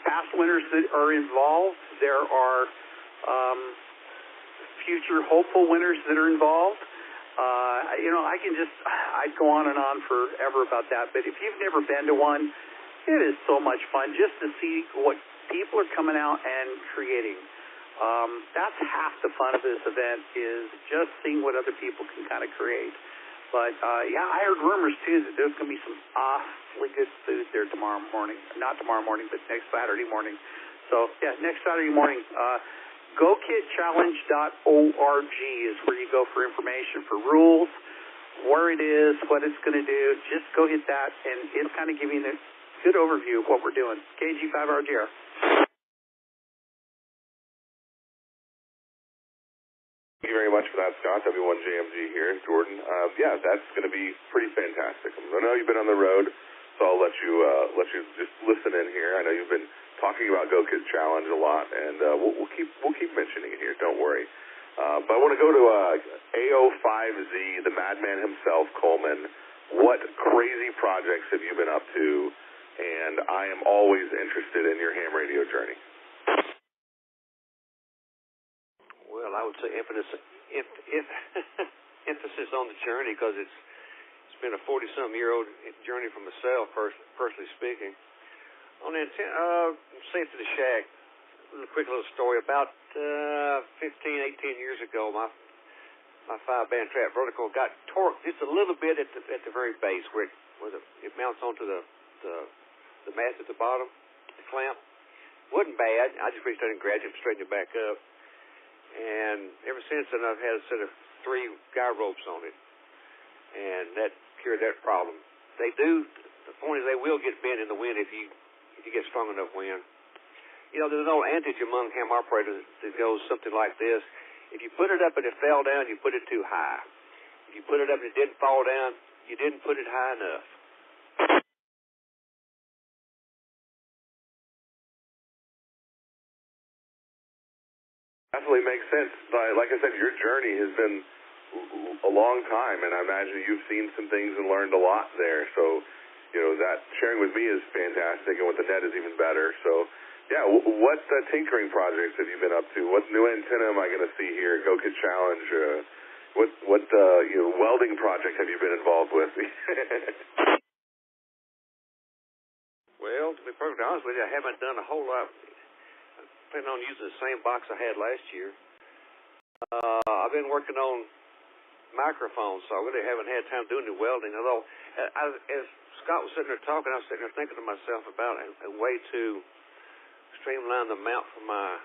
past winners that are involved. There are future hopeful winners that are involved. I'd go on and on forever about that. But if you've never been to one, it is so much fun just to see what people are coming out and creating. That's half the fun of this event, is just seeing what other people can kind of create. But, I heard rumors, too, that there's going to be some awfully good food there tomorrow morning. Not tomorrow morning, but next Saturday morning. So, next Saturday morning. GoKidChallenge.org is where you go for information, for rules, where it is, what it's going to do. Just go hit that, and it's kind of giving you a good overview of what we're doing. KG5RGR. Thank you very much for that, Scott. W1JMG here, Jordan. That's going to be pretty fantastic. I know you've been on the road, so I'll let you just listen in here. I know you've been talking about Go Kid Challenge a lot, and we'll keep mentioning it here. Don't worry. But I want to go to AO5Z, the madman himself, Coleman. What crazy projects have you been up to? And I am always interested in your ham radio journey. Well, I would say emphasis on the journey, because it's been a 40-some-year-old journey for myself, personally speaking. On the Safe to the Shack, a quick little story. About 15, 18 years ago, my 5-band trap vertical got torqued just a little bit at the very base, where it mounts onto the mast at the bottom, the clamp. Wasn't bad. I just reached out and grabbed it and straightened it back up. And ever since then, I've had a set of 3 guy ropes on it, and that cured that problem. The point is, they will get bent in the wind if you get strong enough wind. There's an old adage among ham operators that goes something like this: if you put it up and it fell down, you put it too high. If you put it up and it didn't fall down, you didn't put it high enough. Definitely makes sense. Like I said, your journey has been a long time, and I imagine you've seen some things and learned a lot there. So, that sharing with me is fantastic, and with the net is even better. So, what tinkering projects have you been up to? What new antenna am I going to see here? Go Kid Challenge. What welding project have you been involved with? Well, to be perfectly honest with you, I haven't done a whole lot. Planning on using the same box I had last year. I've been working on microphone, so I really haven't had time to do any welding. Although, as Scott was sitting there talking, I was sitting there thinking to myself about a way to streamline the mount for my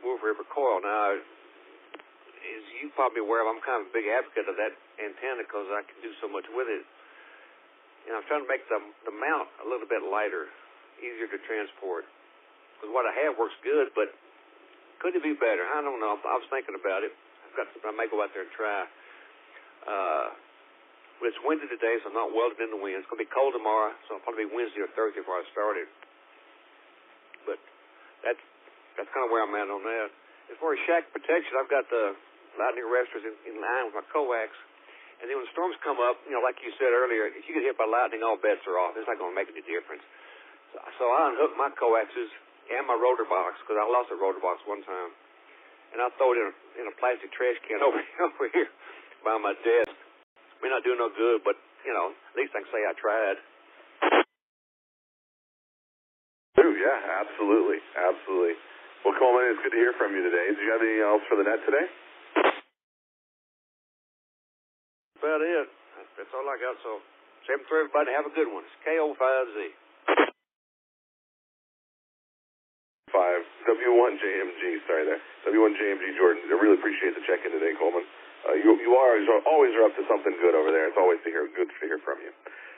Wolf River coil. Now, as you probably aware of, I'm kind of a big advocate of that antenna because I can do so much with it. And I'm trying to make the mount a little bit lighter, easier to transport. Because what I have works good, but could it be better? I don't know. I was thinking about it. I may go out there and try. But it's windy today, so I'm not welded in the wind. It's going to be cold tomorrow, so it'll probably be Wednesday or Thursday before I start it. But that's kind of where I'm at on that. As far as shack protection, I've got the lightning arresters in line with my coax. And then when storms come up, like you said earlier, if you get hit by lightning, all bets are off. It's not going to make any difference. So I unhook my coaxes and my rotor box, because I lost a rotor box one time. And I throw it in a plastic trash can over here by my desk. May not do no good, but, at least I can say I tried. Yeah, absolutely. Absolutely. Well, Coleman, it's good to hear from you today. Do you have anything else for the net today? About it. That's all I got. So, 7-3, everybody. Have a good one. It's KO5Z. 5W1JMG. Sorry there. W1JMG Jordan. I really appreciate the check-in today, Coleman. You always are up to something good over there. It's always good to hear from you.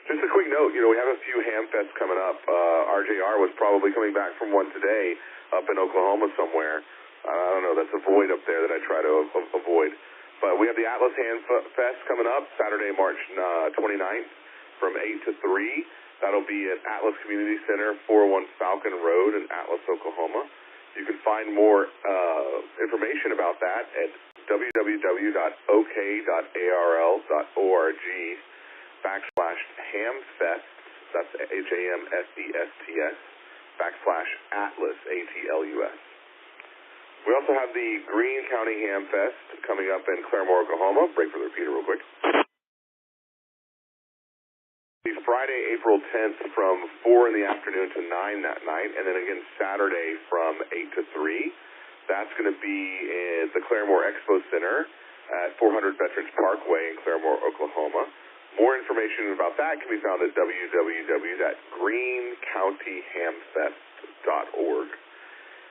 Just a quick note, we have a few ham fests coming up. RJR was probably coming back from one today up in Oklahoma somewhere. I don't know, that's a void up there that I try to avoid. But we have the Atlas Ham Fest coming up Saturday, March 29th from 8 to 3. That'll be at Atlas Community Center, 401 Falcon Road in Atlas, Oklahoma. You can find more information about that at www.ok.arl.org/hamfest, that's HAMFESTS/Atlas, ATLUS. We also have the Greene County Ham Fest coming up in Claremore, Oklahoma. Break for the repeater real quick. Friday, April 10th from 4 in the afternoon to 9 that night, and then again Saturday from 8 to 3. That's going to be at the Claremore Expo Center at 400 Veterans Parkway in Claremore, Oklahoma. More information about that can be found at www.greenecountyhamfest.org.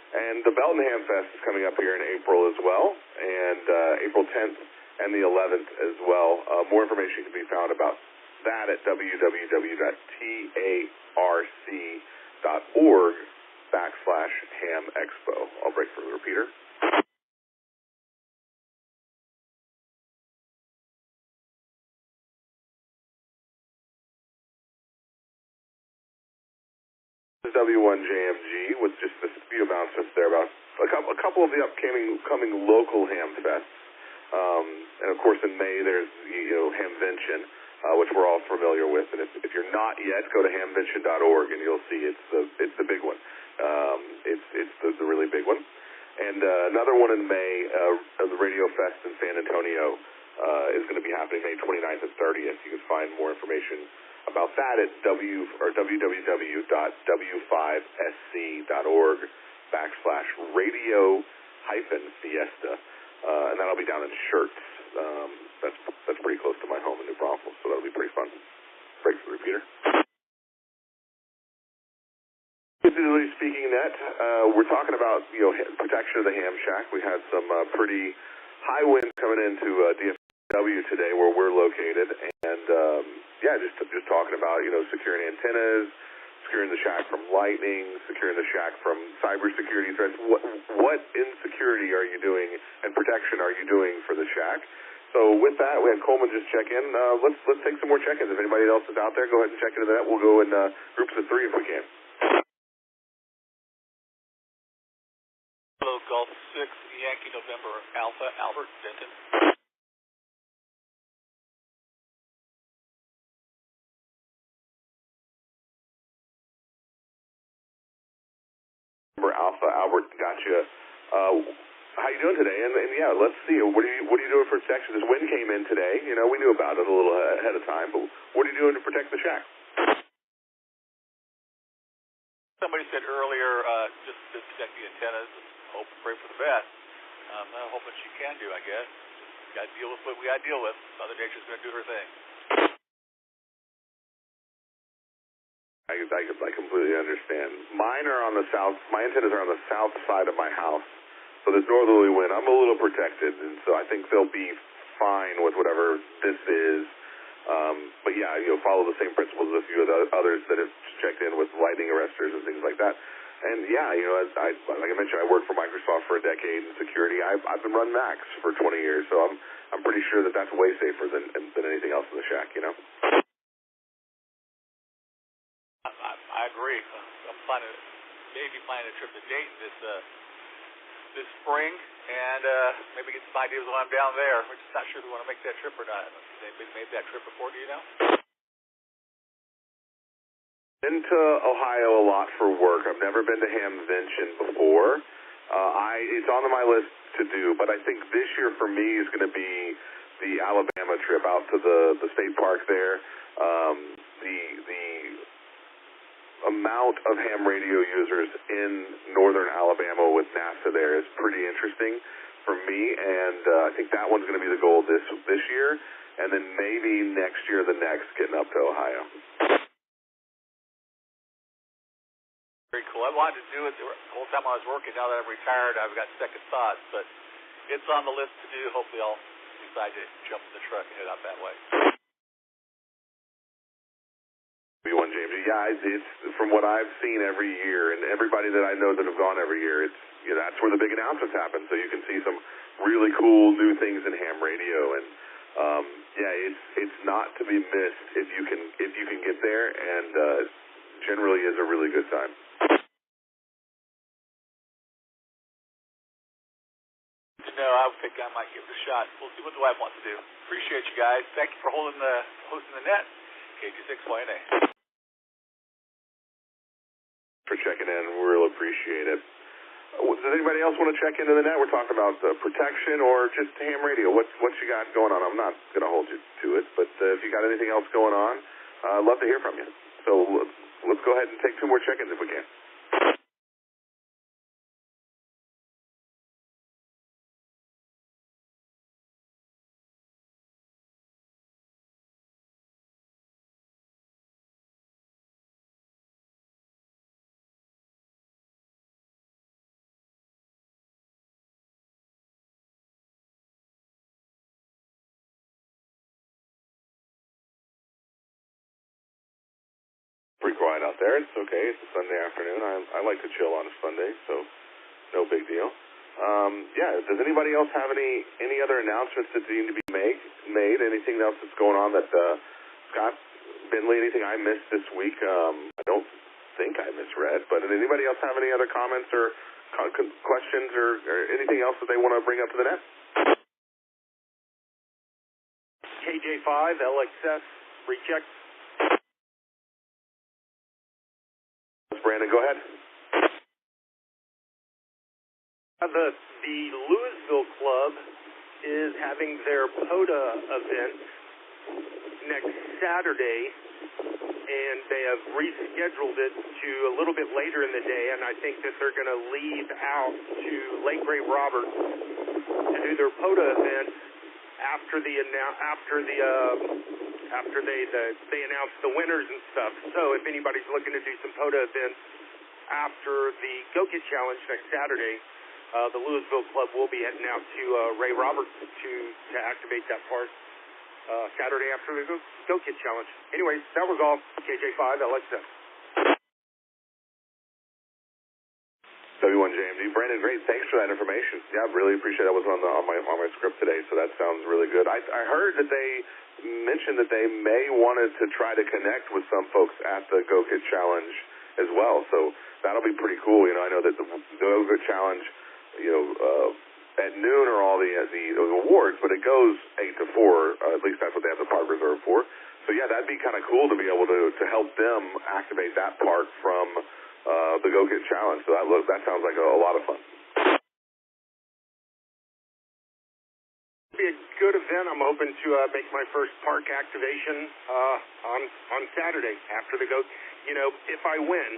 And the Belton Ham Fest is coming up here in April as well, and April 10th and the 11th as well. More information can be found about that at www.tarc.org/Ham Expo. I'll break for the repeater. This is W1JMG with just a few announcements there about a couple of the upcoming local ham fests. And of course in May there's Hamvention, which we're all familiar with. And if you're not yet, go to hamvention.org and you'll see it's the big one. It's the really big one. And another one in May, the Radio Fest in San Antonio is going to be happening May 29th and 30th. You can find more information about that at www.radio-fiesta. And that'll be down in Shirts. That's pretty close to my home in New Braunfels, so that'll be pretty fun. Break for the repeater. Specifically speaking, we're talking about protection of the ham shack. We had some pretty high winds coming into DFW today, where we're located, and just talking about securing antennas, securing the shack from lightning, securing the shack from cybersecurity threats. What insecurity are you doing and protection are you doing for the shack? So with that, we had Coleman just check in. Let's take some more check-ins. If anybody else is out there, go ahead and check into that. We'll go in groups of 3 if we can. Hello, Golf 6, Yankee November Alpha, Albert Benton. Alpha, Albert, gotcha. How you doing today? And yeah, let's see. What are you doing for protection? This wind came in today. We knew about it a little ahead of time, but what are you doing to protect the shack? Somebody said earlier, just disconnect the antennas and hope and pray for the best. Not a whole bunch you can do, I guess. got to deal with what we got to deal with. Mother Nature's going to do her thing. I completely understand. Mine are on the south. My antennas are on the south side of my house, so there's northerly wind. I'm a little protected, and so I think they'll be fine with whatever this is. But yeah, follow the same principles as a few of the others that have checked in with lightning arresters and things like that. And yeah, like I mentioned, I worked for Microsoft for a decade in security. I've been running Macs for 20 years, so I'm pretty sure that that's way safer than anything else in the shack. I agree. I'm maybe planning a trip to Dayton this spring, and maybe get some ideas while I'm down there. We're just not sure if we want to make that trip or not. They made that trip before, do you know? Been to Ohio a lot for work. I've never been to Hamvention before. It's on my list to do, but I think this year for me is going to be the Alabama trip out to the state park there. The amount of ham radio users in northern Alabama with NASA there is pretty interesting for me, and I think that one's going to be the goal this year, and then maybe next year the next, getting up to Ohio. Very cool. I wanted to do it the whole time I was working. Now that I'm retired, I've got second thoughts, but it's on the list to do. Hopefully I'll decide to jump in the truck and head out that way. B1 James, yeah, it's from what I've seen every year, and everybody that I know that have gone every year, it's that's where the big announcements happen. So you can see some really cool new things in ham radio, and it's not to be missed if you can get there, and generally is a really good time. No, I think I might give it a shot. We'll see what the wife wants to do. Appreciate you guys. Thank you for hosting the net. KG6YNA. For checking in, we'll appreciate it. Does anybody else want to check into the net? We're talking about protection or just ham radio. What you got going on? I'm not going to hold you to it, but if you got anything else going on, I'd love to hear from you. So let's go ahead and take 2 more check-ins if we can. Pretty quiet out there. It's okay. It's a Sunday afternoon. I like to chill on a Sunday, so no big deal. Does anybody else have any other announcements that need to be made? Anything else that's going on that Scott Bentley? Anything I missed this week? I don't think I misread. But did anybody else have any other comments or questions or anything else that they want to bring up to the net? KJ5 LXS recheck. Brandon, go ahead. The Louisville Club is having their POTA event next Saturday, and they have rescheduled it to a little bit later in the day, and I think that they're going to leave out to Lake Ray Roberts to do their POTA event after they announce the winners and stuff. So if anybody's looking to do some POTA events after the Go Get Challenge next Saturday, the Louisville Club will be heading out to Ray Roberts to activate that part Saturday after the Go Get Challenge. Anyways, that was all. KJ5 LXS. W1 JMD. Brandon, great. Thanks for that information. Yeah, I really appreciate that. Was on my script today, so that sounds really good. I heard that they mentioned that they may wanted to try to connect with some folks at the Go Get Challenge as well, so that'll be pretty cool. I know that the Go Get Challenge, at noon are all the awards, but it goes 8 to 4. At least that's what they have the park reserved for. So yeah, that'd be kind of cool to be able to help them activate that park from the Go Get Challenge. So that sounds like a lot of fun. It'll be a good event. I'm hoping to make my first park activation on Saturday after the Go. If I win,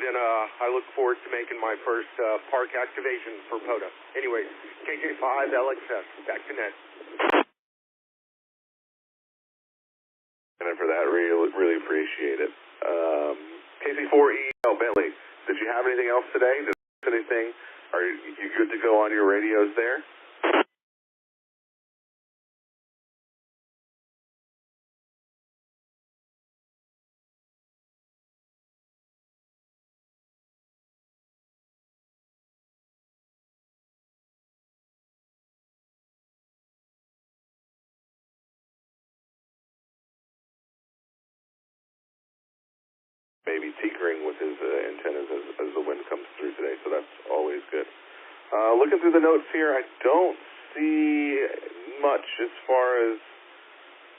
then I look forward to making my first park activation for POTA. Anyways, KJ5 LXS, back to net. And for that, really appreciate it. KC4E, Bentley, did you have anything else today? Did you have anything? Are you good to go on your radios there? Maybe tinkering with his antennas as the wind comes through today, so that's always good. Looking through the notes here, I don't see much as far as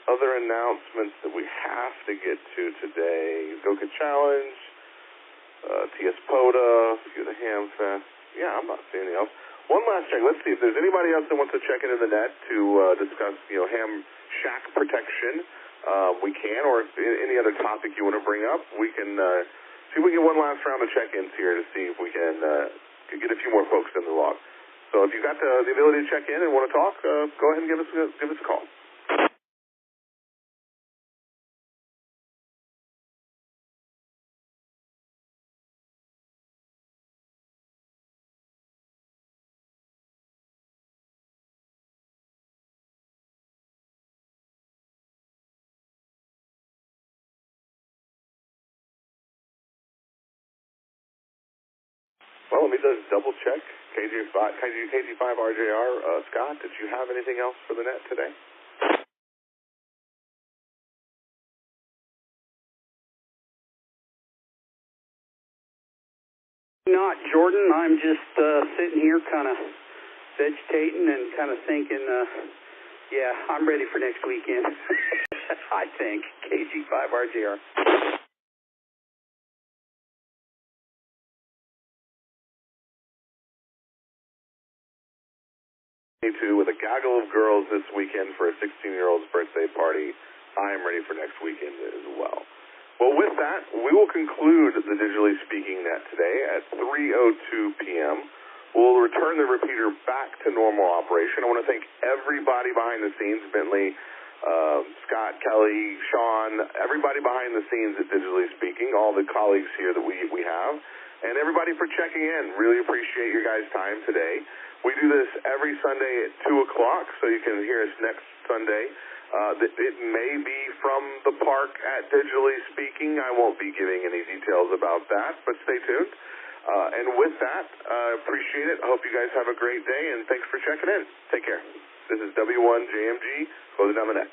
other announcements that we have to get to today. Goka Challenge, TS POTA, the Ham Fest. Yeah, I'm not seeing anything else. One last check. Let's see if there's anybody else that wants to check into the net to discuss, ham shack protection. We can, or if any other topic you want to bring up, we can see if we can get one last round of check-ins here to see if we can get a few more folks in the log. So if you've got the ability to check in and want to talk, go ahead and give us a call. Well, let me just double check. KG5RJR, Scott, did you have anything else for the net today? Not, Jordan. I'm just sitting here kind of vegetating and kind of thinking, yeah, I'm ready for next weekend. I think. KG5RJR. With a gaggle of girls this weekend for a 16-year-old's birthday party. I am ready for next weekend as well. Well, with that, we will conclude the Digitally Speaking Net today at 3:02 p.m. We'll return the repeater back to normal operation. I want to thank everybody behind the scenes, Bentley, Scott, Kelly, Sean, everybody behind the scenes at Digitally Speaking, all the colleagues here that we have, and everybody for checking in. Really appreciate your guys' time today. We do this every Sunday at 2 o'clock, so you can hear us next Sunday. It may be from the park at Digitally Speaking. I won't be giving any details about that, but stay tuned. And with that, appreciate it. I hope you guys have a great day, and thanks for checking in. Take care. This is W1JMG, closing down the net.